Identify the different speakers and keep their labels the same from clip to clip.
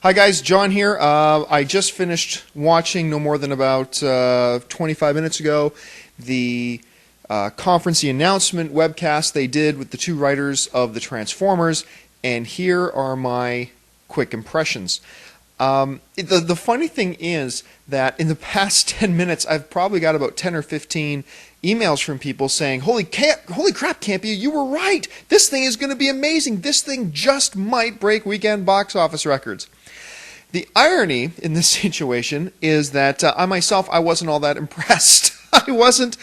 Speaker 1: Hi guys, John here. I just finished watching no more than about 25 minutes ago the conference, the announcement webcast they did with the two writers of the Transformers, and here are my quick impressions. The funny thing is that in the past 10 minutes I've probably got about 10 or 15 emails from people saying, holy crap, Campy, you were right. This thing is going to be amazing. This thing just might break weekend box office records. The irony in this situation is that I myself, I wasn't all that impressed. I wasn't.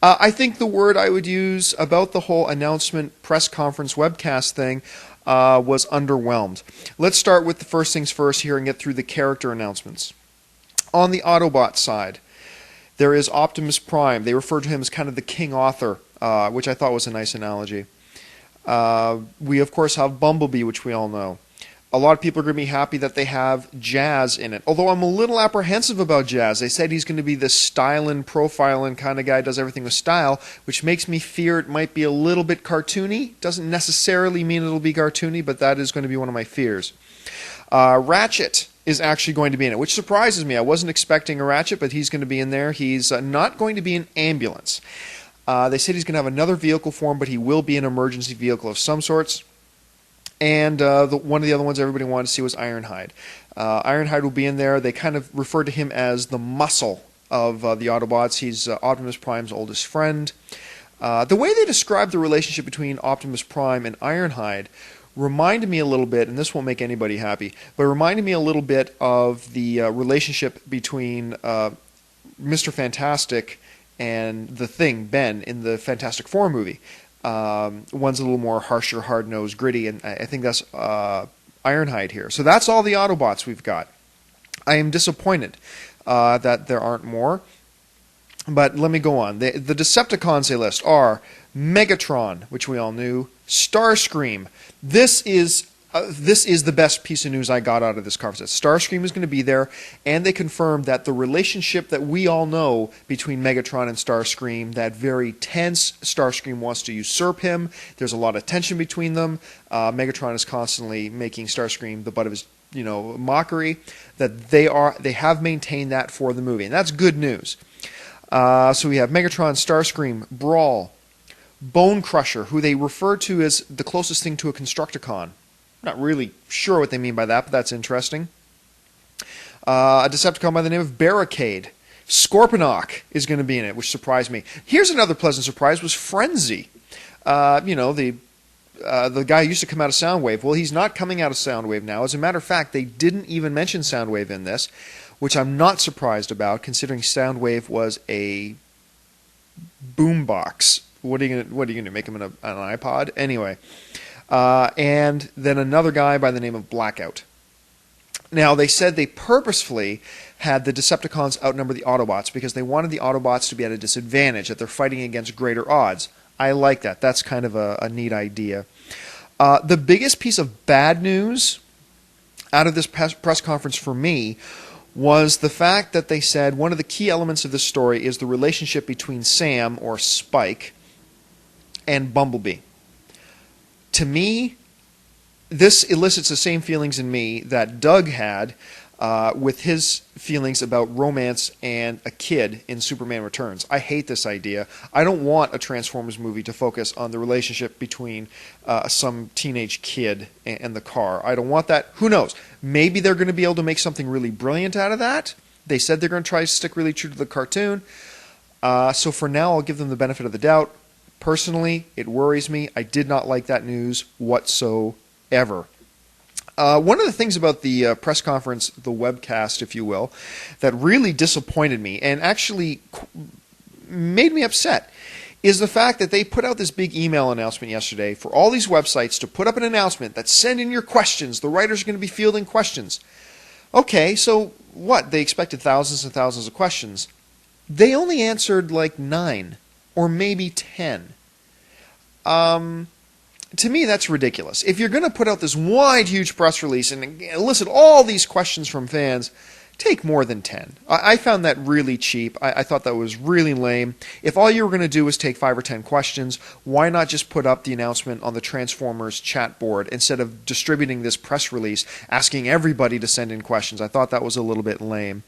Speaker 1: I think the word I would use about the whole announcement press conference webcast thing was underwhelmed. Let's start with the first things first here and get through the character announcements. On the Autobot side, there is Optimus Prime. They refer to him as kind of the King Author, which I thought was a nice analogy. We, of course, have Bumblebee, which we all know. A lot of people are going to be happy that they have Jazz in it. Although I'm a little apprehensive about Jazz. They said he's going to be this stylin', profilin' kind of guy, does everything with style, which makes me fear it might be a little bit cartoony. Doesn't necessarily mean it'll be cartoony, but that is going to be one of my fears. Ratchet is actually going to be in it, which surprises me. I wasn't expecting a Ratchet, but he's going to be in there. He's not going to be an ambulance. They said he's going to have another vehicle form, but he will be an emergency vehicle of some sorts. And one of the other ones everybody wanted to see was Ironhide. Ironhide will be in there. They kind of refer to him as the muscle of the Autobots. He's Optimus Prime's oldest friend. The way they describe the relationship between Optimus Prime and Ironhide reminded me a little bit, and this won't make anybody happy, but reminded me a little bit of the relationship between Mr. Fantastic and the Thing, Ben, in the Fantastic Four movie. One's a little more harsher, hard-nosed, gritty, and I think that's Ironhide here. So that's all the Autobots we've got. I am disappointed that there aren't more, but let me go on. The Decepticons they list are Megatron, which we all knew, Starscream. This is the best piece of news I got out of this conference. Starscream is going to be there, and they confirmed that the relationship that we all know between Megatron and Starscream, that very tense, Starscream wants to usurp him. There's a lot of tension between them. Megatron is constantly making Starscream the butt of his, mockery. That they have maintained that for the movie, and that's good news. So we have Megatron, Starscream, Brawl, Bone Crusher, who they refer to as the closest thing to a Constructicon. Not really sure what they mean by that, but that's interesting. A Decepticon by the name of Barricade. Scorponok is going to be in it, which surprised me. Here's another pleasant surprise, was Frenzy. The guy who used to come out of Soundwave. Well, he's not coming out of Soundwave now. As a matter of fact, they didn't even mention Soundwave in this, which I'm not surprised about, considering Soundwave was a boombox. What are you going to do, make him an iPod? Anyway. And then another guy by the name of Blackout. Now, they said they purposefully had the Decepticons outnumber the Autobots because they wanted the Autobots to be at a disadvantage, that they're fighting against greater odds. I like that. That's kind of a neat idea. The biggest piece of bad news out of this press conference for me was the fact that they said one of the key elements of this story is the relationship between Sam, or Spike, and Bumblebee. To me, this elicits the same feelings in me that Doug had with his feelings about romance and a kid in Superman Returns. I hate this idea. I don't want a Transformers movie to focus on the relationship between some teenage kid and the car. I don't want that. Who knows? Maybe they're going to be able to make something really brilliant out of that. They said they're going to try to stick really true to the cartoon. So for now, I'll give them the benefit of the doubt. Personally, it worries me. I did not like that news whatsoever. One of the things about the press conference, the webcast, if you will, that really disappointed me and actually made me upset is the fact that they put out this big email announcement yesterday for all these websites to put up an announcement that send in your questions. The writers are going to be fielding questions. Okay, so what? They expected thousands and thousands of questions. They only answered like 9. Or maybe 10. To me, that's ridiculous. If you're going to put out this wide, huge press release and elicit all these questions from fans, take more than 10. I found that really cheap. I thought that was really lame. If all you were going to do was take 5 or 10 questions, why not just put up the announcement on the Transformers chat board instead of distributing this press release asking everybody to send in questions? I thought that was a little bit lame.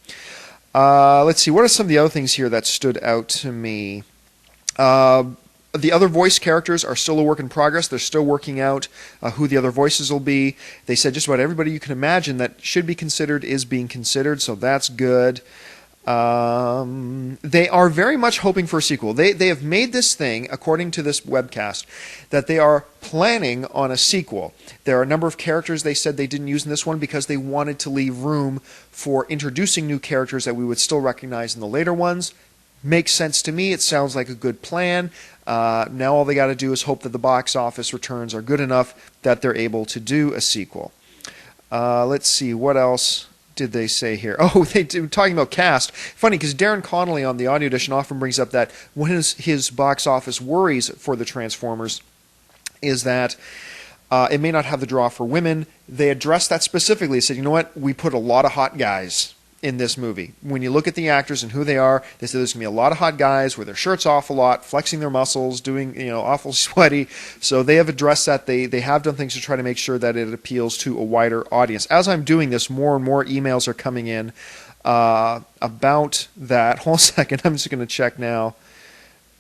Speaker 1: Let's see, what are some of the other things here that stood out to me? The other voice characters are still a work in progress. They're still working out who the other voices will be. They said just about everybody you can imagine that should be considered is being considered, so that's good. They are very much hoping for a sequel. They have made this thing, according to this webcast, that they are planning on a sequel. There are a number of characters they said they didn't use in this one because they wanted to leave room for introducing new characters that we would still recognize in the later ones. Makes sense to me. It sounds like a good plan. Now all they got to do is hope that the box office returns are good enough that they're able to do a sequel. Let's see, what else did they say here? Oh, they were talking about cast. Funny, because Darren Connolly on the audio edition often brings up that one of his box office worries for the Transformers is that it may not have the draw for women. They addressed that specifically. They said, you know what, we put a lot of hot guys in this movie. When you look at the actors and who they are, they said there's going to be a lot of hot guys with their shirts off a lot, flexing their muscles, doing, awful sweaty. So they have addressed that. They have done things to try to make sure that it appeals to a wider audience. As I'm doing this, more and more emails are coming in about that. Hold on a second. I'm just going to check now.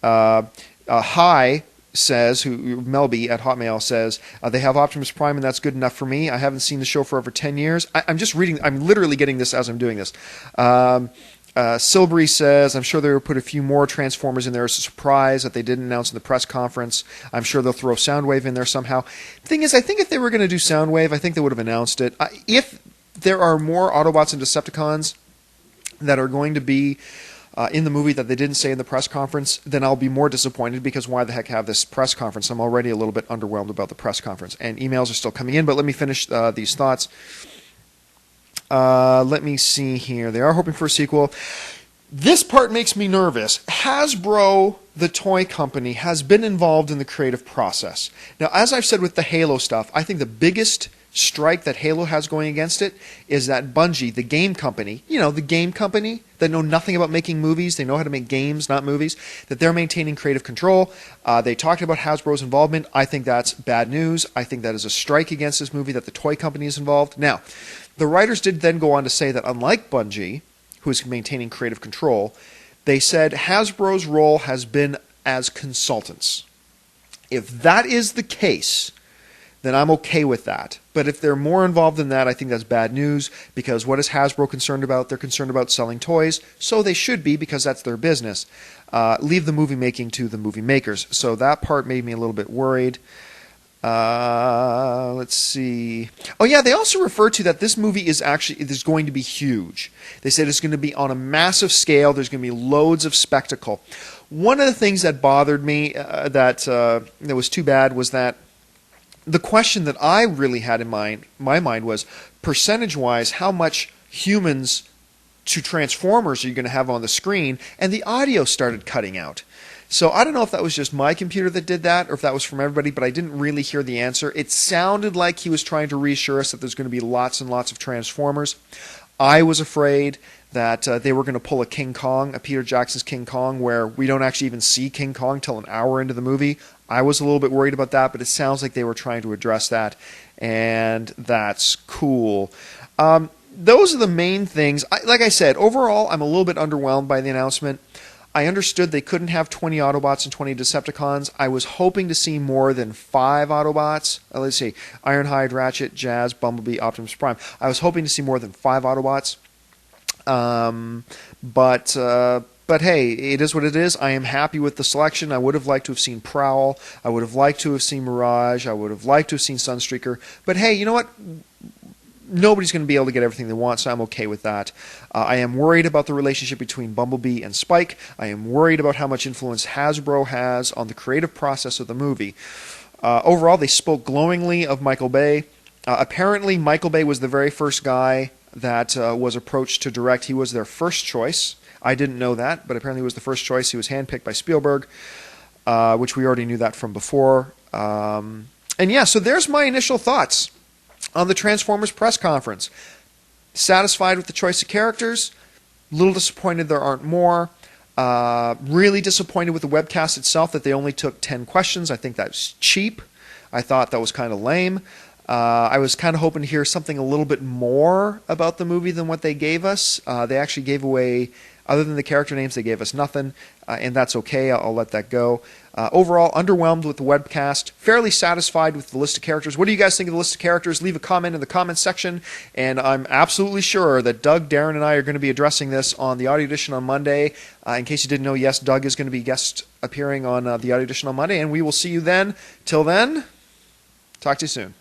Speaker 1: Hi says, who Melby at Hotmail says, they have Optimus Prime and that's good enough for me. I haven't seen the show for over 10 years. I'm just reading, I'm literally getting this as I'm doing this. Silbury says, I'm sure they will put a few more Transformers in there as a surprise that they didn't announce in the press conference. I'm sure they'll throw Soundwave in there somehow. Thing is, I think if they were going to do Soundwave, I think they would have announced it. If there are more Autobots and Decepticons that are going to be in the movie that they didn't say in the press conference, then I'll be more disappointed because why the heck have this press conference? I'm already a little bit underwhelmed about the press conference. And emails are still coming in, but let me finish these thoughts. Let me see here. They are hoping for a sequel. This part makes me nervous. Hasbro, the toy company, has been involved in the creative process. Now, as I've said with the Halo stuff, I think the biggest strike that Halo has going against it is that Bungie, the game company, the game company that know nothing about making movies, they know how to make games, not movies, that they're maintaining creative control. They talked about Hasbro's involvement. I think that's bad news. I think that is a strike against this movie that the toy company is involved. Now, the writers did then go on to say that unlike Bungie, who is maintaining creative control, they said Hasbro's role has been as consultants. If that is the case, then I'm okay with that. But if they're more involved than that, I think that's bad news, because what is Hasbro concerned about? They're concerned about selling toys, so they should be, because that's their business. Leave the movie making to the movie makers. So that part made me a little bit worried. Let's see. Oh yeah, they also referred to that this movie is going to be huge. They said it's going to be on a massive scale. There's going to be loads of spectacle. One of the things that bothered me, that was too bad, was that the question that I really had in my mind was, percentage-wise, how much humans to Transformers are you going to have on the screen? And the audio started cutting out. So I don't know if that was just my computer that did that or if that was from everybody, but I didn't really hear the answer. It sounded like he was trying to reassure us that there's going to be lots and lots of Transformers. I was afraid that they were going to pull a King Kong, a Peter Jackson's King Kong, where we don't actually even see King Kong till an hour into the movie. I was a little bit worried about that, but it sounds like they were trying to address that, and that's cool. Those are the main things. Like I said, overall, I'm a little bit underwhelmed by the announcement. I understood they couldn't have 20 Autobots and 20 Decepticons. I was hoping to see more than 5 Autobots. Let's see, Ironhide, Ratchet, Jazz, Bumblebee, Optimus Prime. I was hoping to see more than 5 Autobots. But hey, it is what it is. I am happy with the selection. I would have liked to have seen Prowl. I would have liked to have seen Mirage. I would have liked to have seen Sunstreaker. But hey, you know what? Nobody's going to be able to get everything they want, so I'm okay with that. I am worried about the relationship between Bumblebee and Spike. I am worried about how much influence Hasbro has on the creative process of the movie. Overall, they spoke glowingly of Michael Bay. Apparently, Michael Bay was the very first guy that was approached to direct. He was their first choice. I didn't know that, but apparently he was the first choice. He was handpicked by Spielberg, which we already knew that from before. And yeah, so there's my initial thoughts on the Transformers press conference. satisfied with the choice of characters. A little disappointed there aren't more. Really disappointed with the webcast itself that they only took 10 questions. I think that's cheap. I thought that was kind of lame. I was kind of hoping to hear something a little bit more about the movie than what they gave us. They actually gave away, other than the character names, they gave us nothing, and that's okay. I'll let that go. Overall, underwhelmed with the webcast. Fairly satisfied with the list of characters. What do you guys think of the list of characters? Leave a comment in the comments section, and I'm absolutely sure that Doug, Darren, and I are going to be addressing this on the audio edition on Monday. In case you didn't know, yes, Doug is going to be guest appearing on the audio edition on Monday, and we will see you then. Till then, talk to you soon.